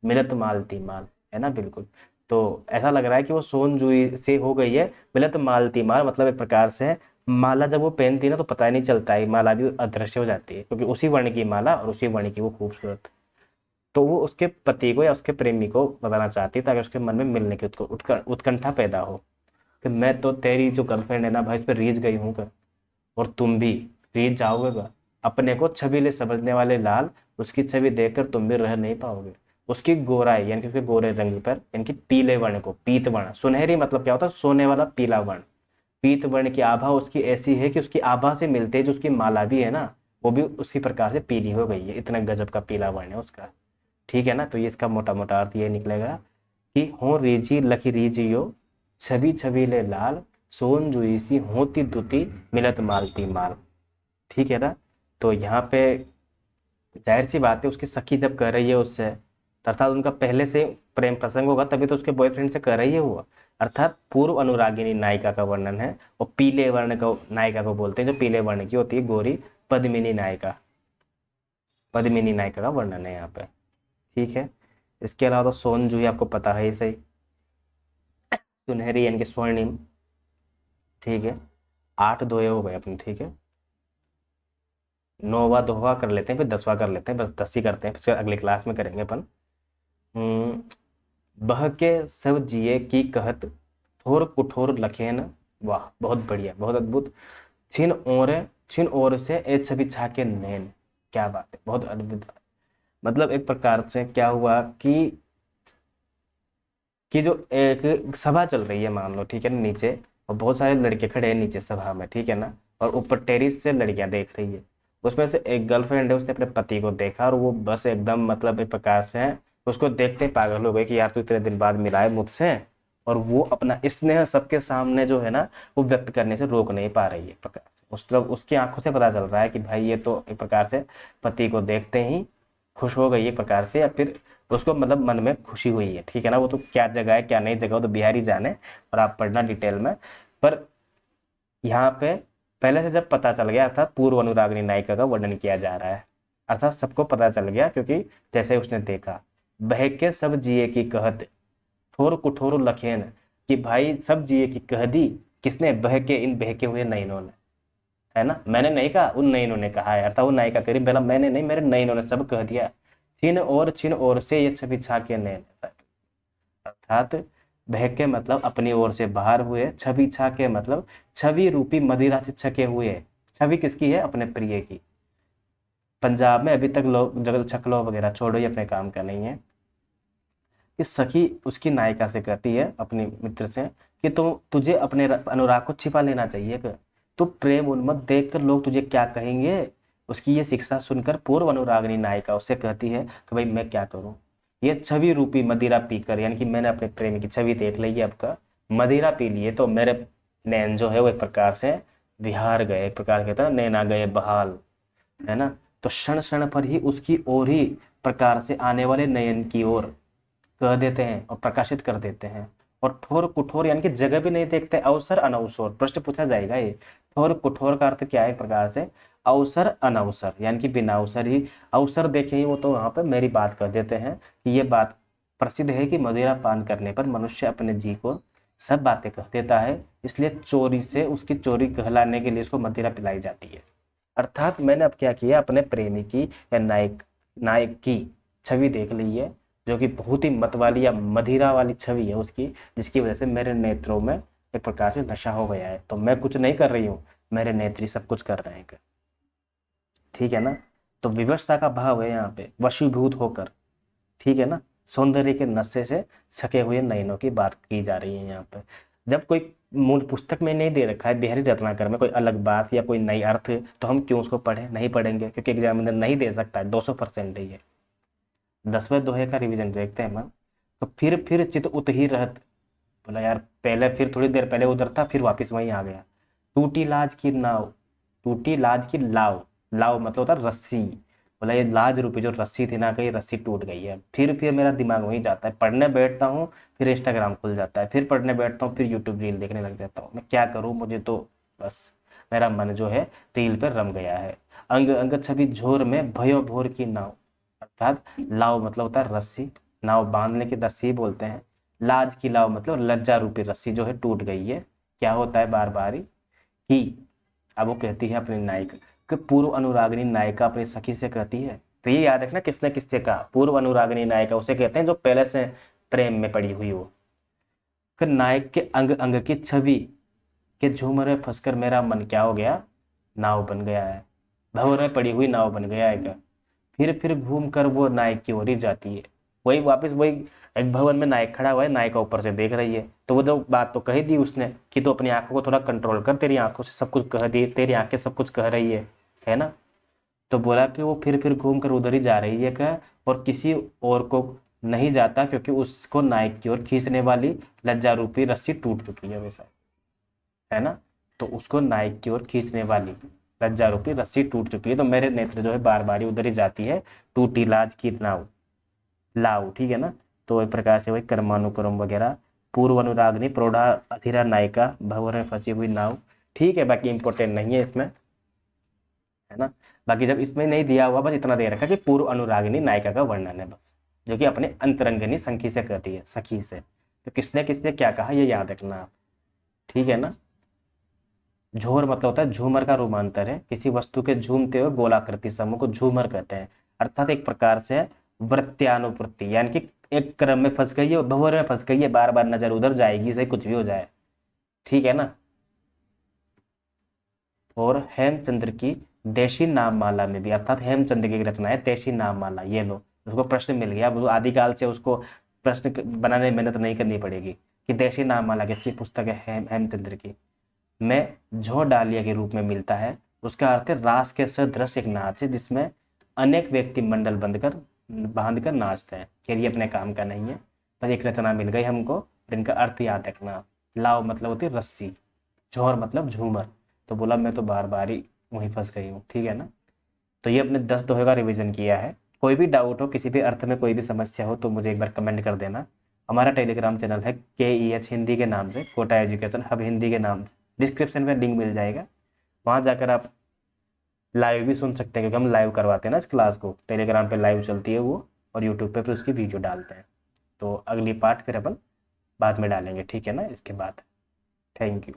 मिलत मालती माल, है ना बिल्कुल। तो ऐसा लग रहा है कि वो सोन जुई से हो गई है मिलत मालती माल, मतलब एक प्रकार से माला जब वो पहनती है ना तो पता ही नहीं चलता है, माला भी अदृश्य हो जाती है, क्योंकि उसी वर्ण की माला और उसी वर्ण की वो खूबसूरत। तो वो उसके पति को या उसके प्रेमी को बताना चाहती है ताकि उसके मन में मिलने की उत्कंठा पैदा हो, कि मैं तो तेरी जो गर्लफ्रेंड है ना भाई, उस पर रीझ गई हूँ कर, और तुम भी रीझ जाओगे का। अपने को छबीले समझने वाले लाल, उसकी छवि देखकर तुम भी रह नहीं पाओगे। उसकी गोराई यानी कि उसके गोरे रंग पर, यानी कि पीले वर्ण को पीत वर्ण, सुनहरी मतलब क्या होता है, सोने वाला पीला वर्ण, पीत वर्ण की आभा उसकी ऐसी है कि उसकी आभा से मिलते जो उसकी माला भी है ना, वो भी उसी प्रकार से पीली हो गई है, इतना गजब का पीला वर्ण है उसका। ठीक है ना। तो ये इसका मोटा मोटा अर्थ ये निकलेगा कि हो रीझी लखी रीझियो, छवि छबीले लाल, सोन जुई सी होती दुती, मिलत मालती माल। ठीक है ना। तो यहाँ पे जाहिर सी बात है, उसकी सखी जब कह रही है उससे, तो अर्थात उनका पहले से प्रेम प्रसंग होगा, तभी तो उसके बॉयफ्रेंड से कह रही है वो। अर्थात पूर्व अनुरागिनी नायिका का वर्णन है, और पीले वर्ण को नायिका को बोलते हैं, जो पीले वर्ण की होती है, गोरी पद्मिनी नायिका, पद्मिनी नायिका का वर्णन है यहाँ पे। ठीक है। इसके अलावा तो सोन जूही आपको पता है ही सही, सुनहरी यानी कि स्वर्णिम। ठीक है। 8 दोहे हो गए अपने। ठीक है। 9वां दोहा कर लेते हैं, फिर 10वां कर लेते हैं, बस 10 ही करते हैं, फिर अगली क्लास में करेंगे अपन। हम्म, बह के सब जिए की कहत, थोर कुठोर लखेन। वाह, बहुत बढ़िया, बहुत अद्भुत। छिन ओर से ए छवि छाके नैन। क्या बात है, बहुत अद्भुत। मतलब एक प्रकार से क्या हुआ कि जो एक सभा चल रही है मान लो, ठीक है ना, नीचे, और बहुत सारे लड़के खड़े हैं नीचे सभा में, ठीक है ना, और ऊपर टेरिस से लड़कियां देख रही है। उसमें से एक गर्लफ्रेंड है, उसने अपने पति को देखा, और वो बस एकदम मतलब एक प्रकार से है, उसको देखते ही पागल हो गए कि यार तू इतने दिन बाद मिला है मुझसे, और वो अपना स्नेह सबके सामने जो है ना, वो व्यक्त करने से रोक नहीं पा रही है प्रकार से। उसकी आंखों से पता चल रहा है कि भाई ये तो एक प्रकार से पति को देखते ही खुश हो गई एक प्रकार से, या फिर उसको मतलब मन में खुशी हुई है। ठीक है ना। वो तो क्या जगह है क्या नहीं जगह, वो तो बिहारी जाने, और आप पढ़ना डिटेल में। पर यहाँ पे पहले से जब पता चल गया, अर्थात पूर्व अनुरागिनी नायिका का वर्णन किया जा रहा है, अर्थात सबको पता चल गया, क्योंकि जैसे उसने देखा, बहके सब जिए की कहत, ठोर कुठोर लखेन, कि भाई सब जिए की कह दी, किसने, बहके, इन बहके हुए नैनों ने, है ना, मैंने नहीं कहा, उन नैनों ने कहा है, अर्थात वो नायिका कह रही, बोला मैंने नहीं, मेरे नैनों ने सब कह दिया। छिन और से ये छवि छाके नैन, अर्थात बहके मतलब अपनी ओर से बाहर हुए, छवि छाके मतलब छवि रूपी मदिरा से छके हुए। छवि किसकी है, अपने प्रिय की। पंजाब में अभी तक लोग जगह छकलो वगैरह छोड़ो, ये अपने काम का नहीं है। कि सखी उसकी नायिका से कहती है अपने मित्र से कि तुझे अपने अनुराग को छिपा लेना चाहिए, कि तू प्रेम उन्मत्त देखकर लोग तुझे क्या कहेंगे। उसकी ये शिक्षा सुनकर पूर्व अनुरागिनी नायिका उससे कहती है कि भाई मैं क्या करूं, ये छवि रूपी मदिरा पीकर, यानी कि मैंने अपने प्रेमी की छवि देख ली है, आपका मदिरा पी लिए, तो मेरे नैन जो है वो एक प्रकार से विहार गए, एक प्रकार कहता है नैना गए बहाल, है ना। तो क्षण क्षण पर ही उसकी ओर ही प्रकार से आने वाले नयन की ओर कह देते हैं और प्रकाशित कर देते हैं। और ठोर कुठोर यानी कि जगह भी नहीं देखते, अवसर अनवसर, प्रश्न पूछा जाएगा ये। ठोर कुठोर का अर्थ क्या है, एक प्रकार से अवसर अनवसर, यानी कि बिना अवसर ही, अवसर देखे ही वो तो वहां पर मेरी बात कह देते हैं कि ये बात प्रसिद्ध है कि मदिरा पान करने पर मनुष्य अपने जी को सब बातें कह देता है, इसलिए चोरी से उसकी चोरी कहलाने के लिए उसको मदिरा पिलाई जाती है। अर्थात मैंने अब क्या किया, अपने प्रेमी की या नायक नायक की छवि देख ली है, जो कि बहुत ही मत वाली या मदिरा वाली छवि है उसकी, जिसकी वजह से मेरे नेत्रों में एक प्रकार से नशा हो गया है। तो मैं कुछ नहीं कर रही हूँ, मेरे नेत्री सब कुछ कर रहे हैं। ठीक है ना। तो विवशता का भाव है यहाँ पे, वशीभूत होकर। ठीक है ना। सौंदर्य के नशे से छके हुए नयनों की बात की जा रही है यहाँ पे। जब कोई मूल पुस्तक में नहीं दे रखा है, बिहारी रत्नाकर में कोई अलग बात या कोई नई अर्थ, तो हम क्यों उसको पढ़े, नहीं पढ़ेंगे, क्योंकि एग्जामिनर नहीं दे सकता है, 200% है ये। 10वें दोहे का रिवीजन देखते हैं हम। तो फिर चित उत ही रहत, बोला यार पहले, फिर थोड़ी देर पहले उधर था, फिर वापस वहीं आ गया। टूटी लाज की नाव, टूटी लाज की लाव, लाव मतलब होता है रस्सी, बोला ये लाज रूपी जो रस्सी थी ना, कहीं रस्सी टूट गई है। फिर मेरा दिमाग वहीं जाता है, पढ़ने बैठता हूँ फिर इंस्टाग्राम खुल जाता है, फिर पढ़ने बैठता हूँ फिर यूट्यूब रील देखने लग जाता हूँ। मैं क्या करूँ, मुझे तो बस मेरा मन जो है रील पर रम गया है। अंग अंग छवि झोर में भयो भोर की नाव, अर्थात लाव मतलब होता है रस्सी, नाव बांधने की रस्सी बोलते हैं। लाज की लाव मतलब लज्जा रूपी रस्सी जो है टूट गई है। क्या होता है बार बार ही, अब वो कहती है अपनी नायिका, कि पूर्व अनुरागिनी नायिका अपनी सखी से कहती है। तो ये याद रखना किसने किससे कहा, पूर्व अनुरागिनी नायिका उसे कहते हैं जो पहले से प्रेम में पड़ी हुई हो। कि नायक के अंग अंग की छवि के झूमर में फंसकर मेरा मन क्या हो गया, नाव बन गया है। भंवर में पड़ी हुई नाव बन गया है क्या। फिर घूम कर वो नायक की ओर ही जाती है। वही वापस वही, एक भवन में नायक खड़ा हुआ है, नायिका ऊपर से देख रही है। तो वो जो बात तो कही दी उसने कि तो अपनी आंखों को थोड़ा कंट्रोल कर, तेरी आंखों से सब कुछ कह दी, तेरी आंखें सब कुछ कह रही है ना। तो बोला कि वो फिर घूम कर उधर ही जा रही है क्या, और किसी और को नहीं जाता, क्योंकि उसको नायक की ओर खींचने वाली लज्जा रूपी रस्सी टूट चुकी है वैसा, है ना। तो उसको नायक की ओर खींचने वाली लज्जा रूपी रस्सी टूट चुकी है, तो मेरे नेत्र जो है बार बार ही उधर ही जाती है, टूटी लाज की नाव लाऊ, ठीक है ना। तो एक प्रकार से वही कर्मानुक्रम वगैरह, पूर्व अनुरागनी प्रौढ़ा अधीरा नायिका भंवर में फंसी हुई नाव, ठीक है। बाकी इंपॉर्टेंट नहीं है इसमें, है ना। बाकी जब इसमें नहीं दिया हुआ, बस इतना दे रखा कि पूर्व अनुरागिनी नायिका का वर्णन है बस, जो कि अपने अंतरंगिनी सखी से कहती है, सखी से। तो किसने किसने क्या कहा ये याद रखना आप, ठीक है ना। झोर मतलब होता है झूमर का रूपांतर है, किसी वस्तु के झूमते हुए गोलाकृति समूह को झूमर कहते हैं। अर्थात एक प्रकार से वृत्त्यानुवृत्ति, यानी कि एक क्रम में फंस गई है, भंवर में फंस गई है, बार बार नजर उधर जाएगी, से कुछ भी हो जाए, ठीक है ना। और हेमचंद्र की देशी नाममाला में भी, अर्थात हेमचंद्र की रचना है देशी नाममाला, ये लो उसको प्रश्न मिल गया। अब आदिकाल से उसको प्रश्न बनाने में मेहनत नहीं करनी पड़ेगी कि देशी नाममाला किसकी पुस्तक है, हेमचंद्र की। में झो डालिया के रूप में मिलता है, उसका अर्थ है रास के सदृश एक नाच है जिसमें अनेक व्यक्ति मंडल बांध कर नाचते हैं। खैर ये अपने काम का नहीं है, बस एक रचना मिल गई हमको, और इनका अर्थ याद रखना। लाव मतलब होती है रस्सी, झोर मतलब झूमर। तो बोला मैं तो बार बार ही वहीं फंस गई हूँ, ठीक है ना। तो ये अपने 10 दोहे का रिवीजन किया है। कोई भी डाउट हो, किसी भी अर्थ में कोई भी समस्या हो, तो मुझे एक बार कमेंट कर देना। हमारा टेलीग्राम चैनल है KEH हिंदी के नाम से, कोटा एजुकेशन हब हिंदी के नाम से, डिस्क्रिप्शन में लिंक मिल जाएगा, वहाँ जाकर आप लाइव भी सुन सकते हैं, क्योंकि हम लाइव करवाते हैं ना इस क्लास को, टेलीग्राम पे लाइव चलती है वो, और यूट्यूब पे फिर उसकी वीडियो डालते हैं। तो अगली पार्ट फिर अपन बाद में डालेंगे, ठीक है ना, इसके बाद। Thank you.